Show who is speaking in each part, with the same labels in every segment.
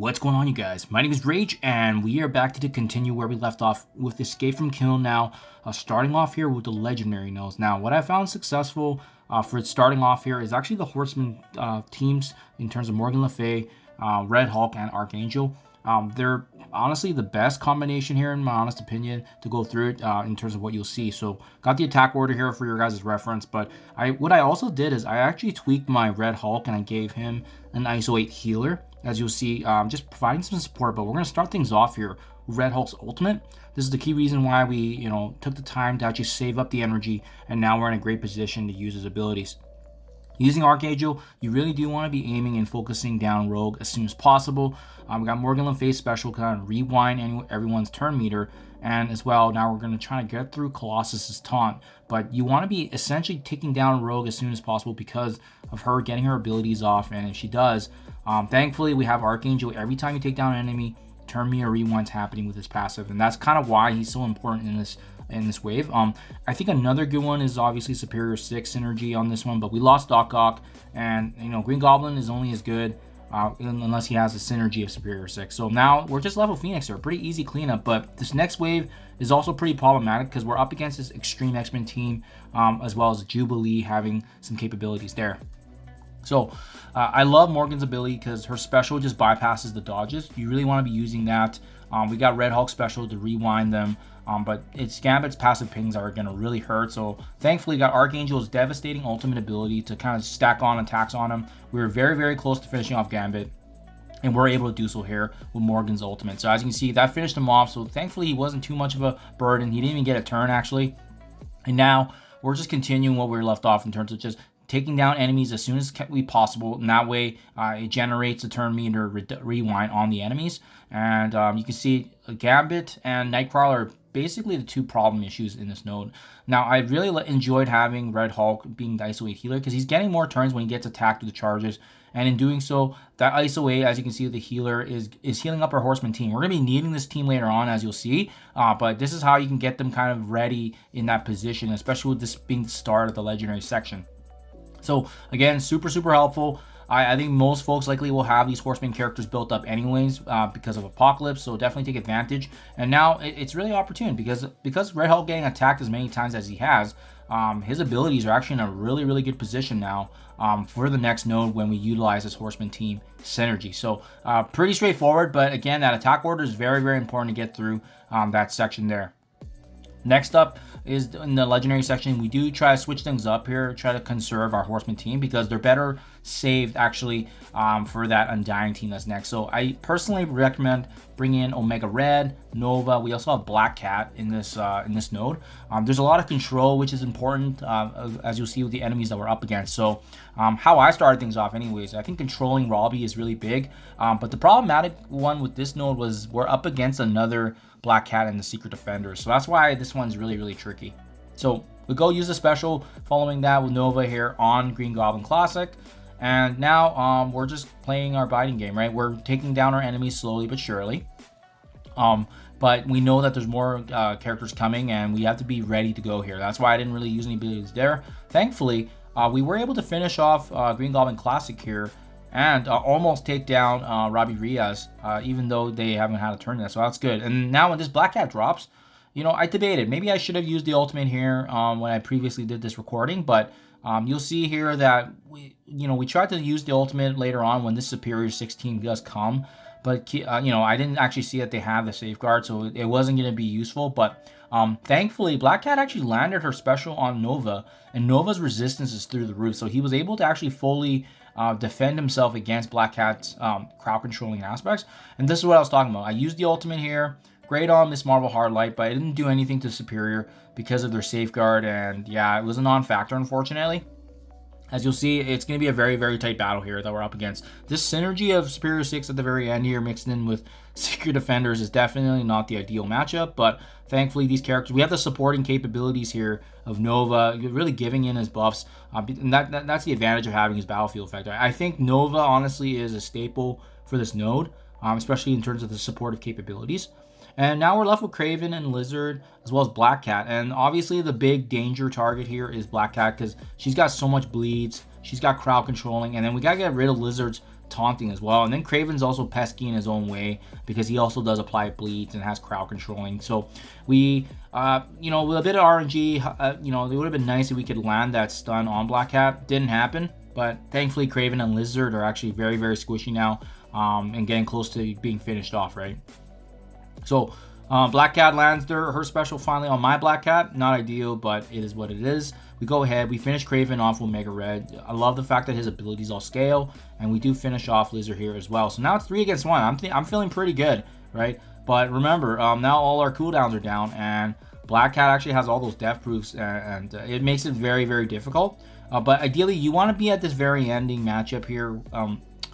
Speaker 1: What's going on, you guys? My name is Rage, and we are back to continue where we left off with Escape from Kyln now, starting off here with the Legendary nodes. Now, what I found successful for starting off here is actually the Horseman teams in terms of Morgan Le Fay, Red Hulk, and Archangel. They're honestly the best combination here, in my honest opinion, to go through it in terms of what you'll see. So, got the attack order here for your guys' reference, but what I also did is I actually tweaked my Red Hulk and I gave him an ISO 8 healer. As you'll see, just providing some support. But we're going to start things off here with Red Hulk's ultimate. This is the key reason why we, took the time to actually save up the energy, and now we're in a great position to use his abilities. Using Archangel, you really do want to be aiming and focusing down Rogue as soon as possible. We got Morgan Le Fay's special, kind of rewind everyone's turn meter, and as well, now we're going to try to get through Colossus's taunt. But you want to be essentially taking down Rogue as soon as possible because of her getting her abilities off, and if she does, thankfully we have Archangel. Every time you take down an enemy, turn meter rewind's happening with his passive, and that's kind of why he's so important in this wave. I think another good one is obviously Superior 6 synergy on this one, but we lost Doc Ock, and Green Goblin is only as good unless he has a synergy of Superior 6. So now we're just level Phoenix here, pretty easy cleanup. But this next wave is also pretty problematic because we're up against this Extreme X-Men team, as well as Jubilee having some capabilities there. So I love Morgan's ability because her special just bypasses the dodges. You really want to be using that. We got Red Hulk special to rewind them, but it's Gambit's passive pings are going to really hurt. So thankfully, we got Archangel's devastating ultimate ability to kind of stack on attacks on him. We were very, very close to finishing off Gambit, and we're able to do so here with Morgan's ultimate. So as you can see, that finished him off. So thankfully, he wasn't too much of a burden. He didn't even get a turn, actually. And now we're just continuing what we were left off in terms of just taking down enemies as soon as we possible, and that way it generates a turn meter rewind on the enemies. And you can see Gambit and Nightcrawler are basically the two problem issues in this node. Now, I really enjoyed having Red Hulk being the ISO 8 healer because he's getting more turns when he gets attacked with the charges, and in doing so, that ISO 8, as you can see, the healer is healing up our Horseman team. We're going to be needing this team later on, as you'll see, but this is how you can get them kind of ready in that position, especially with this being the start of the Legendary section. So again, super helpful. I think most folks likely will have these Horseman characters built up anyways because of Apocalypse, so definitely take advantage. And now it's really opportune because Red Hulk getting attacked as many times as he has, his abilities are actually in a really good position now for the next node when we utilize this Horseman team synergy. So pretty straightforward, but again, that attack order is very important to get through that section there. Next up is in the Legendary section, we do try to switch things up here, try to conserve our Horseman team because they're better saved actually for that Undying team that's next. So I personally recommend bringing in Omega Red, Nova. We also have Black Cat in this node. There's a lot of control, which is important as you'll see with the enemies that we're up against. So how I started things off anyways, I think controlling Robbie is really big. But the problematic one with this node was we're up against another Black Cat and the Secret Defenders. So that's why this one's really tricky. So we go use the special following that with Nova here on Green Goblin Classic. And now we're just playing our biting game, right? We're taking down our enemies slowly but surely. But we know that there's more characters coming and we have to be ready to go here. That's why I didn't really use any abilities there. Thankfully, we were able to finish off Green Goblin Classic here and almost take down Robbie Reyes, even though they haven't had a turn yet. So that's good. And now when this Black Cat drops, I debated. Maybe I should have used the ultimate here when I previously did this recording, but you'll see here that we tried to use the ultimate later on when this Superior 16 does come, but I didn't actually see that they have the safeguard, so it wasn't going to be useful. But thankfully, Black Cat actually landed her special on Nova, and Nova's resistance is through the roof, so he was able to actually fully defend himself against Black Cat's crowd controlling aspects. And this is what I was talking about. I used the ultimate here. Great on Miss Marvel Hardlight, but it didn't do anything to Superior because of their safeguard, and yeah, it was a non-factor, unfortunately. As you'll see, it's going to be a very tight battle here that we're up against. This synergy of Superior 6 at the very end here mixed in with Secret Defenders is definitely not the ideal matchup, but thankfully these characters, we have the supporting capabilities here of Nova, really giving in his buffs, and that's the advantage of having his battlefield effect. I think Nova, honestly, is a staple for this node, especially in terms of the supportive capabilities. And now we're left with Kraven and Lizard, as well as Black Cat. And obviously the big danger target here is Black Cat because she's got so much bleeds. She's got crowd controlling. And then we got to get rid of Lizard's taunting as well. And then Kraven's also pesky in his own way because he also does apply bleeds and has crowd controlling. So we, you know, with a bit of RNG, you know, it would have been nice if we could land that stun on Black Cat. Didn't happen, but thankfully Kraven and Lizard are actually very, very squishy now, and getting close to being finished off, right? So Black Cat lands her special finally on my Black Cat. Not ideal, but it is what it is. We go ahead, we finish Kraven off with Mega Red. I love the fact that his abilities all scale, and we do finish off Lizard here as well. So now it's 3 against 1. I'm feeling pretty good, right? But remember, now all our cooldowns are down, and Black Cat actually has all those death proofs, and it makes it very, very difficult. But ideally, you want to be at this very ending matchup here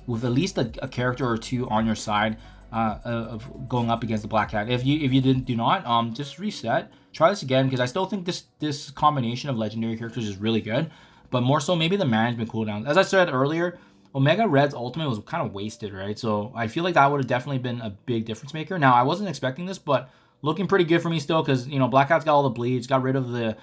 Speaker 1: with at least a character or two on your side of going up against the Black Cat. If you do not, just reset. Try this again, because I still think this combination of legendary characters is really good, but more so maybe the management cooldown. As I said earlier, Omega Red's ultimate was kind of wasted, right? So I feel like that would have definitely been a big difference maker. Now, I wasn't expecting this, but looking pretty good for me still, because, you know, Black Cat's got all the bleeds, got rid of the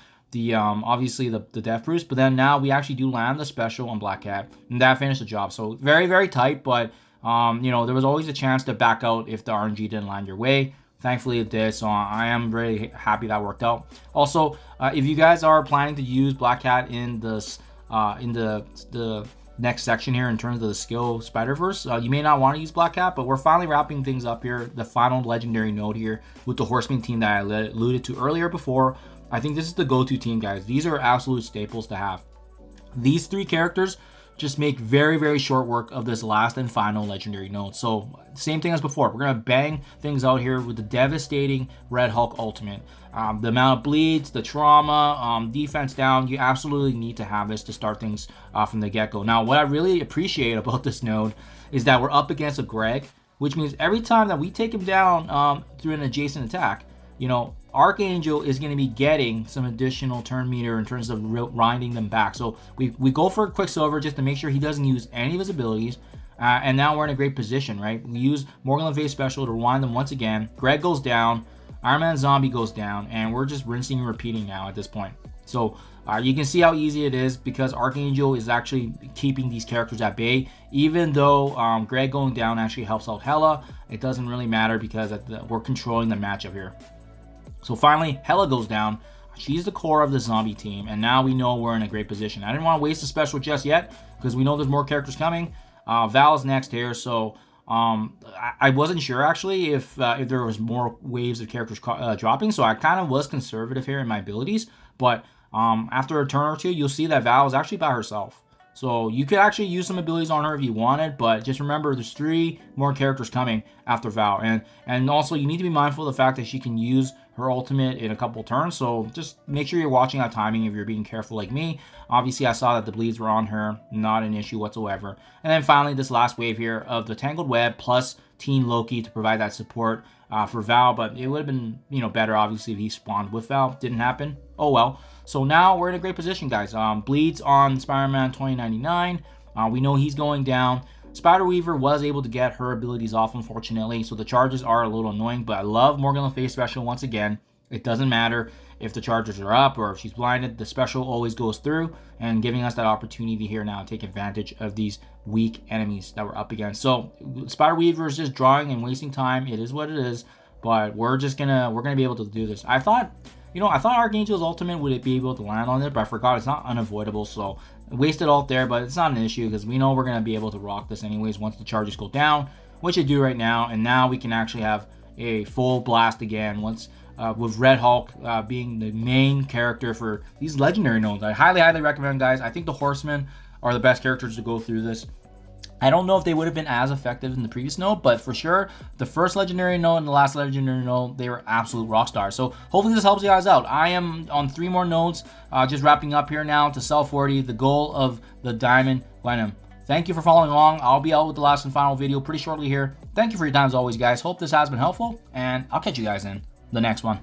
Speaker 1: obviously the death proofs, but then now we actually do land the special on Black Cat, and that finished the job. So very, very tight, but you know, there was always a chance to back out if the RNG didn't land your way. Thankfully it did, so I am very happy that worked out. Also, if you guys are planning to use Black Cat in this in the next section here in terms of the skill Spider-Verse, you may not want to use Black Cat, but we're finally wrapping things up here, the final legendary node here with the Horseman team that I alluded to earlier before. I think this is the go-to team, guys. These are absolute staples to have. These 3 characters just make very, very short work of this last and final legendary node. So same thing as before, we're gonna bang things out here with the devastating Red Hulk ultimate. The amount of bleeds, the trauma, defense down, you absolutely need to have this to start things from the get-go. Now, what I really appreciate about this node is that we're up against a Greg, which means every time that we take him down through an adjacent attack, you know, Archangel is going to be getting some additional turn meter in terms of grinding them back. So we go for Quicksilver just to make sure he doesn't use any of his abilities. And now we're in a great position, right? We use Morgan Le Fay's special to rewind them once again. Greg goes down, Iron Man Zombie goes down, and we're just rinsing and repeating now at this point. So you can see how easy it is because Archangel is actually keeping these characters at bay. Even though Greg going down actually helps out Hela, it doesn't really matter because we're controlling the matchup here. So finally, Hela goes down. She's the core of the zombie team, and now we know we're in a great position. I didn't want to waste the special just yet because we know there's more characters coming. Val's next here, so I wasn't sure actually if there was more waves of characters dropping, so I kind of was conservative here in my abilities. But after a turn or two, you'll see that Val is actually by herself. So you could actually use some abilities on her if you wanted, but just remember there's 3 more characters coming after Val. And also you need to be mindful of the fact that she can use her ultimate in a couple turns, so just make sure you're watching that timing if you're being careful like me. Obviously I saw that the bleeds were on her, not an issue whatsoever. And then finally this last wave here of the Tangled Web plus Teen Loki to provide that support for Val, but it would have been, you know, better obviously if he spawned with Val. Didn't happen. Oh well. So now we're in a great position, guys. Bleeds on Spider-Man 2099. We know he's going down. Spider-Weaver was able to get her abilities off, unfortunately, so the charges are a little annoying, but I love Morgan Le Fay's special once again. It doesn't matter if the charges are up or if she's blinded, the special always goes through and giving us that opportunity here now to take advantage of these weak enemies that we're up against. So Spider-Weaver is just drawing and wasting time. It is what it is, but we're gonna be able to do this. I thought Archangel's ultimate would be able to land on it, but I forgot it's not unavoidable, so wasted ult there, but it's not an issue because we know we're going to be able to rock this anyways once the charges go down, which I do right now, and now we can actually have a full blast again once with Red Hulk being the main character for these legendary nodes. I highly, highly recommend, guys. I think the Horsemen are the best characters to go through this. I don't know if they would have been as effective in the previous node, but for sure, the first legendary node and the last legendary node, they were absolute rock stars. So hopefully this helps you guys out. I am on 3 more nodes, just wrapping up here now to sell 40, the goal of the Diamond GWENOM. Thank you for following along. I'll be out with the last and final video pretty shortly here. Thank you for your time as always, guys. Hope this has been helpful, and I'll catch you guys in the next one.